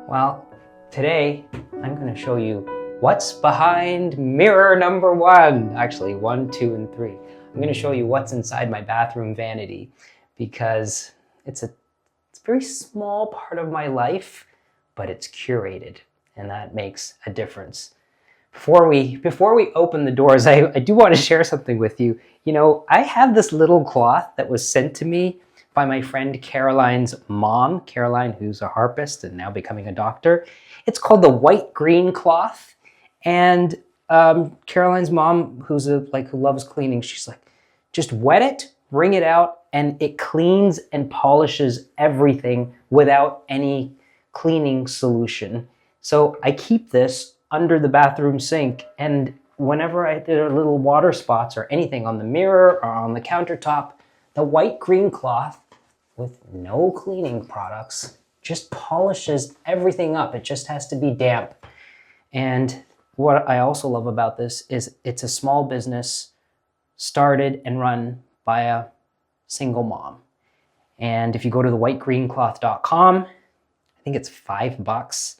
Well, today I'm going to show you what's behind mirror number 1. Actually, 1, 2, and 3. I'm going to show you what's inside my bathroom vanity because it's a very small part of my life, but it's curated, and that makes a difference. Before we open the doors, I do want to share something with you. You know, I have this little cloth that was sent to me by my friend Caroline's mom, Caroline, who's a harpist and now becoming a doctor. It's called the white green cloth. And Caroline's mom, who loves cleaning, she's like, just wet it, wring it out, and it cleans and polishes everything without any cleaning solution. So I keep this under the bathroom sink, and whenever there are little water spots or anything on the mirror or on the countertop, the white green cloth with no cleaning products just polishes everything up. It just has to be damp. And what I also love about this is it's a small business started and run by a single mom. And if you go to thewhitegreencloth.com, I think it's $5.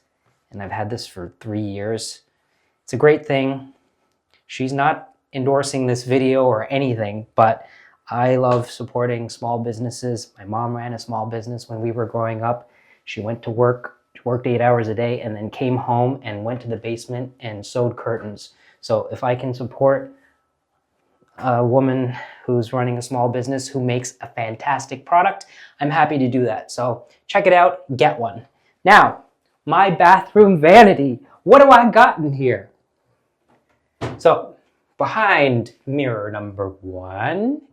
And I've had this for 3 years. It's a great thing. She's not endorsing this video or anything, but I love supporting small businesses. My mom ran a small business when we were growing up. She went to work, worked 8 hours a day, and then came home and went to the basement and sewed curtains. So if I can support a woman who's running a small business who makes a fantastic product, I'm happy to do that. So check it out, get one. Now, my bathroom vanity. What do I got in here? So behind mirror number 1,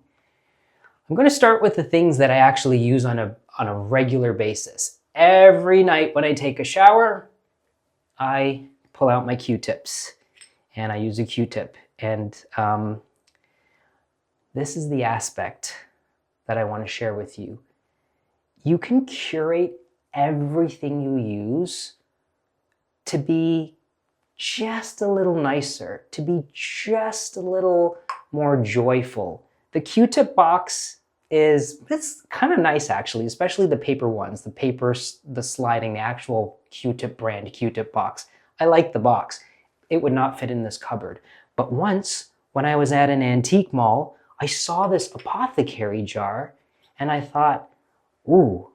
I'm going to start with the things that I actually use on a regular basis. Every night when I take a shower, I pull out my Q-tips and I use a Q-tip. And this is the aspect that I want to share with you. You can curate everything you use to be just a little nicer, to be just a little more joyful. The Q-tip box it's kind of nice actually, especially the paper ones, the sliding, the actual Q-tip brand Q-tip box. I like the box. It would not fit in this cupboard. But once, when I was at an antique mall, I saw this Apothecary jar and I thought, ooh,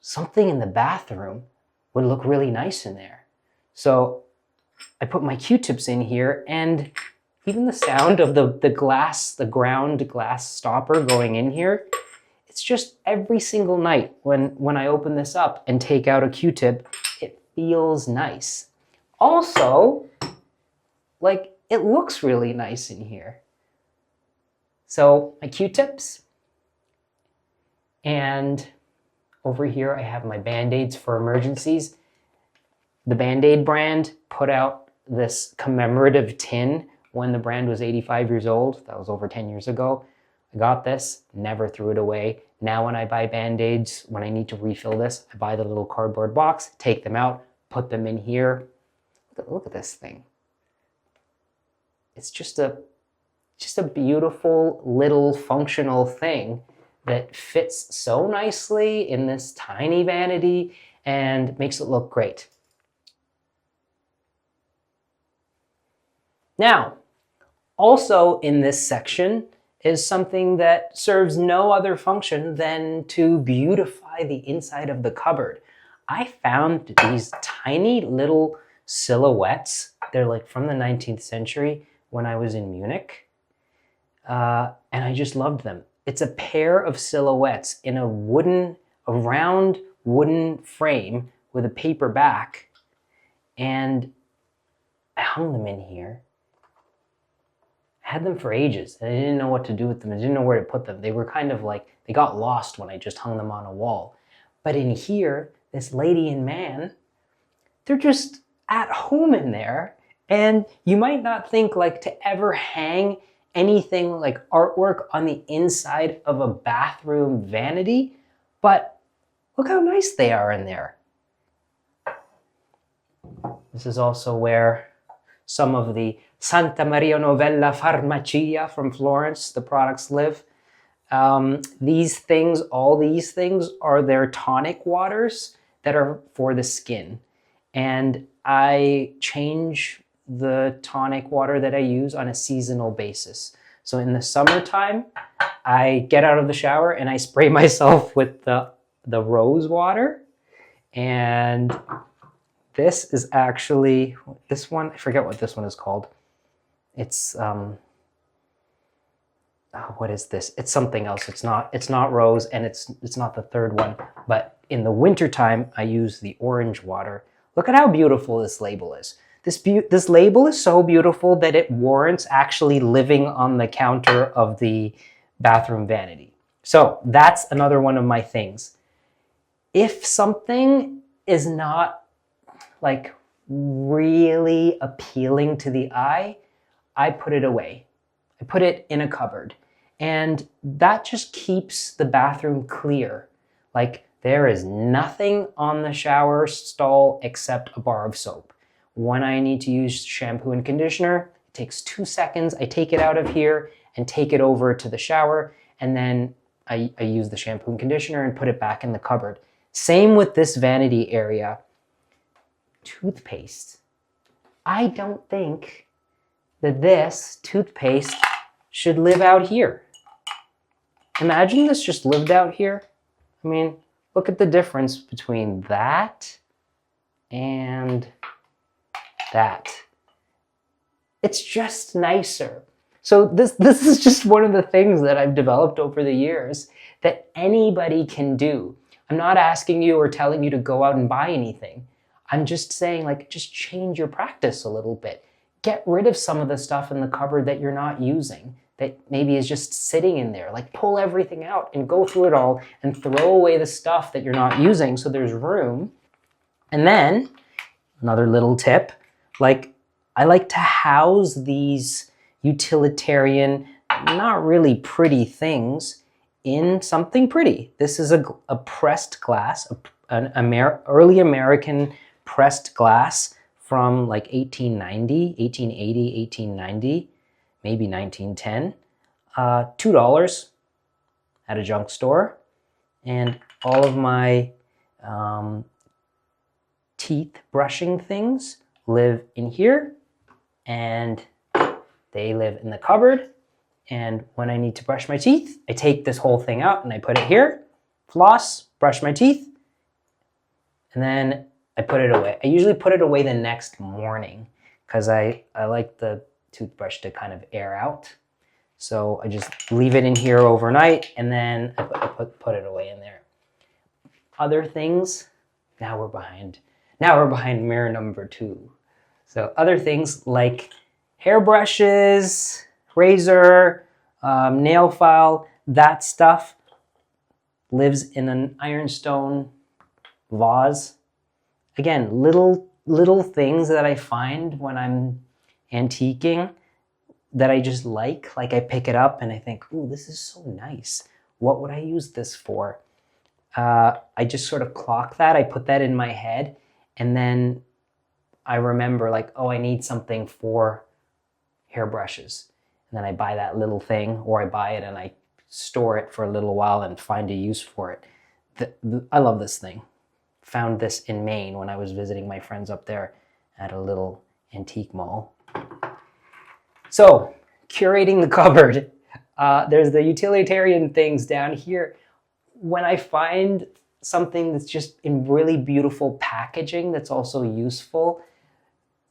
something in the bathroom would look really nice in there. So I put my Q-tips in here, and even the sound of the ground glass stopper going in here, it's just every single night when I open this up and take out a Q-tip, it feels nice. Also, like, it looks really nice in here. So my Q-tips, and over here I have my Band-Aids for emergencies. The Band-Aid brand put out this commemorative tin when the brand was 85 years old. That was over 10 years ago. I got this, never threw it away. Now when I buy Band-Aids, when I need to refill this, I buy the little cardboard box, take them out, put them in here. Look at this thing. It's just a beautiful little functional thing that fits so nicely in this tiny vanity and makes it look great. Now, also in this section is something that serves no other function than to beautify the inside of the cupboard. I found these tiny little silhouettes. They're like from the 19th century when I was in Munich, and I just loved them. It's a pair of silhouettes in a round wooden frame with a paper back, and I hung them in here. I had them for ages, and I didn't know what to do with them. I didn't know where to put them. They were kind of like, they got lost when I just hung them on a wall. But in here, this lady and man, they're just at home in there, and you might not think like to ever hang anything like artwork on the inside of a bathroom vanity, but look how nice they are in there. This is also where some of the Santa Maria Novella Farmacia from Florence, the products live. All these things are their tonic waters that are for the skin. and I change the tonic water that I use on a seasonal basis. So in the summertime, I get out of the shower and I spray myself with the rose water. And this is actually, this one, I forget what this one is called. It's, what is this? It's something else. It's not rose, and it's not the third one. But in the wintertime, I use the orange water. Look at how beautiful this label is. This label is so beautiful that it warrants actually living on the counter of the bathroom vanity. So that's another one of my things. If something is not like really appealing to the eye, I put it away. I put it in a cupboard. And that just keeps the bathroom clear. Like there is nothing on the shower stall except a bar of soap. When I need to use shampoo and conditioner, it takes 2 seconds. I take it out of here and take it over to the shower, and then I use the shampoo and conditioner and put it back in the cupboard. Same with this vanity area. Toothpaste. I don't think that this toothpaste should live out here. Imagine this just lived out here. I mean, look at the difference between that and that. It's just nicer. So this is just one of the things that I've developed over the years that anybody can do. I'm not asking you or telling you to go out and buy anything. I'm just saying, like, just change your practice a little bit. Get rid of some of the stuff in the cupboard that you're not using, that maybe is just sitting in there. Like, pull everything out and go through it all and throw away the stuff that you're not using so there's room. And then, another little tip, like, I like to house these utilitarian, not really pretty things in something pretty. This is a pressed glass, an early American pressed glass from like 1880, 1890, maybe 1910. $2 at a junk store. And all of my teeth brushing things live in here, and they live in the cupboard. And when I need to brush my teeth, I take this whole thing out and I put it here, floss, brush my teeth, and then I put it away. I usually put it away the next morning because I like the toothbrush to kind of air out. So I just leave it in here overnight, and then I put it away in there. Other things, now we're behind mirror number 2. So other things like hairbrushes, razor, nail file, that stuff lives in an Ironstone vase. Again, little things that I find when I'm antiquing that I just like I pick it up and I think, ooh, this is so nice. What would I use this for? I just sort of clock that. I put that in my head, and then I remember like, oh, I need something for hairbrushes. And then I buy that little thing, or I buy it and I store it for a little while and find a use for it. I love this thing. Found this in Maine when I was visiting my friends up there at a little antique mall. So, curating the cupboard. There's the utilitarian things down here. When I find something that's just in really beautiful packaging that's also useful,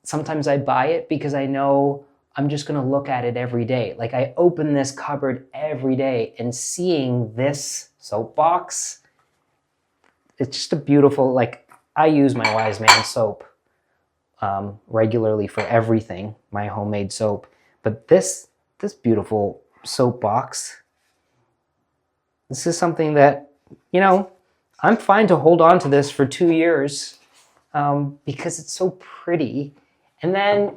sometimes I buy it because I know I'm just going to look at it every day. Like, I open this cupboard every day, and seeing this soap box, it's just a beautiful, like, I use my Wise Man soap regularly for everything, my homemade soap. But this beautiful soap box, this is something that, you know, I'm fine to hold on to this for 2 years because it's so pretty. And then,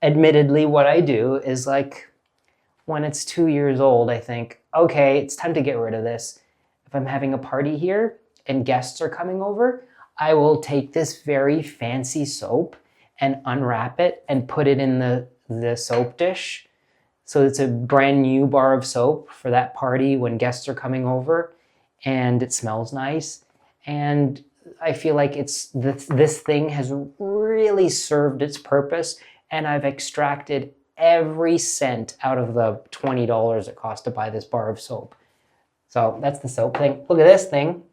admittedly, what I do is, like, when it's 2 years old, I think, okay, it's time to get rid of this. If I'm having a party here and guests are coming over, I will take this very fancy soap and unwrap it and put it in the soap dish. So it's a brand new bar of soap for that party when guests are coming over, and it smells nice. And I feel like this thing has really served its purpose, and I've extracted every cent out of the $20 it cost to buy this bar of soap. So that's the soap thing. Look at this thing.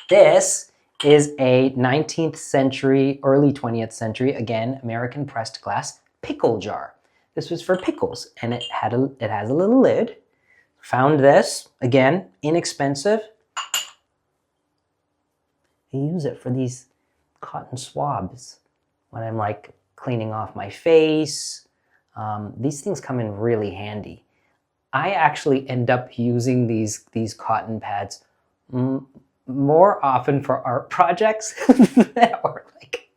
This is a 19th century, early 20th century, again, American pressed glass pickle jar. This was for pickles, and it has a little lid. Found this, again, inexpensive. I use it for these cotton swabs when I'm like cleaning off my face. These things come in really handy. I actually end up using these cotton pads more often for art projects or like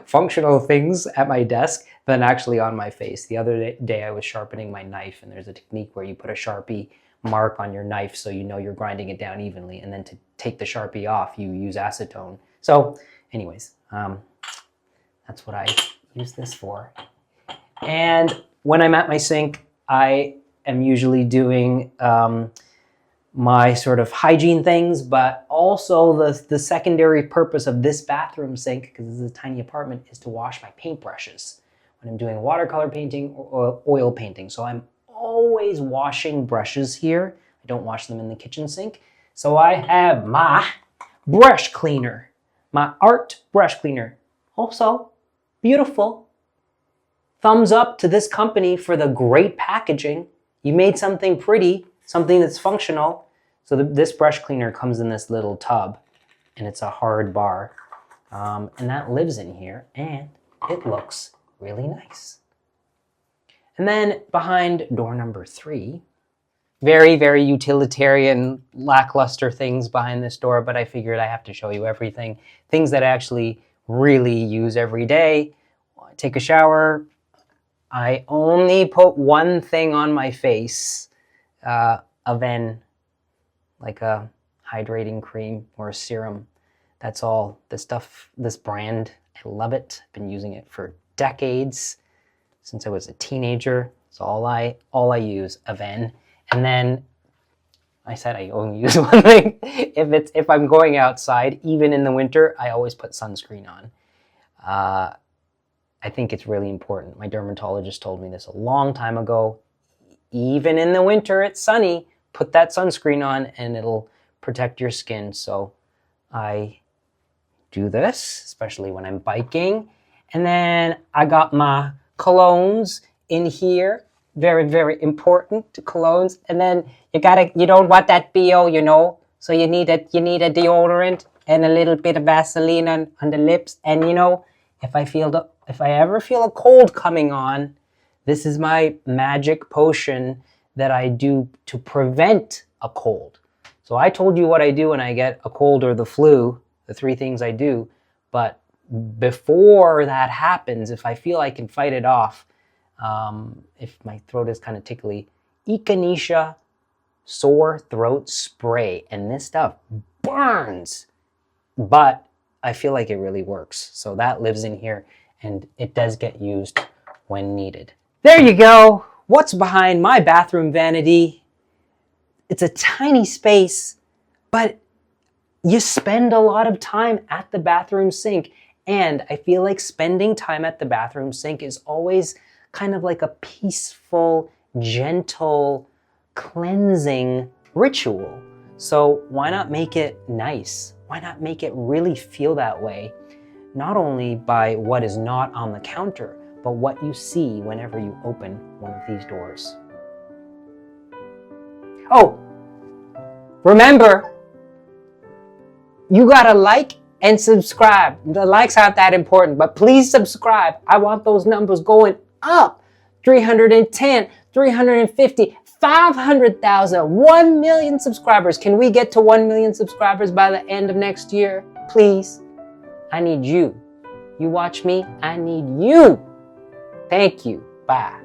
functional things at my desk than actually on my face. The other day I was sharpening my knife, and there's a technique where you put a Sharpie mark on your knife so you know you're grinding it down evenly, and then to take the Sharpie off you use acetone. So anyways, that's what I use this for. And when I'm at my sink, I am usually doing my sort of hygiene things, but also the secondary purpose of this bathroom sink, because this is a tiny apartment, is to wash my paintbrushes when I'm doing watercolor painting or oil painting. So I'm always washing brushes here. I don't wash them in the kitchen sink. So I have my brush cleaner, my art brush cleaner. Also, beautiful. Thumbs up to this company for the great packaging. You made something pretty, something that's functional. So this brush cleaner comes in this little tub, and it's a hard bar. And that lives in here, and it looks really nice. And then behind door number 3, very, very utilitarian, lackluster things behind this door, but I figured I have to show you everything. Things that I actually really use every day. I take a shower. I only put one thing on my face, a Ven, like a hydrating cream or a serum. That's all. This stuff, this brand, I love it. I've been using it for decades, since I was a teenager. It's all I use, a Ven. And then I said I only use one thing. If I'm going outside, even in the winter, I always put sunscreen on. I think it's really important. My dermatologist told me this a long time ago. Even in the winter, it's sunny, put that sunscreen on and it'll protect your skin. So I do this, especially when I'm biking. And then I got my colognes in here. Very, very important, colognes. And then you don't want that BO, you know. So you need a deodorant and a little bit of Vaseline on the lips. And you know, if I ever feel a cold coming on, this is my magic potion that I do to prevent a cold. So I told you what I do when I get a cold or the flu, the 3 things I do. But before that happens, if I feel I can fight it off, if my throat is kind of tickly, Echinacea sore throat spray. And this stuff burns, but I feel like it really works. So that lives in here, and it does get used when needed. There you go. What's behind my bathroom vanity? It's a tiny space, but you spend a lot of time at the bathroom sink. And I feel like spending time at the bathroom sink is always kind of like a peaceful, gentle, cleansing ritual. So why not make it nice? Why not make it really feel that way? Not only by what is not on the counter, but what you see whenever you open one of these doors. Oh, remember, you gotta like and subscribe. The likes aren't that important, but please subscribe. I want those numbers going up. 310, 350, 500,000, 1 million subscribers. Can we get to 1 million subscribers by the end of next year? Please. I need you. You watch me, I need you. Thank you. Bye.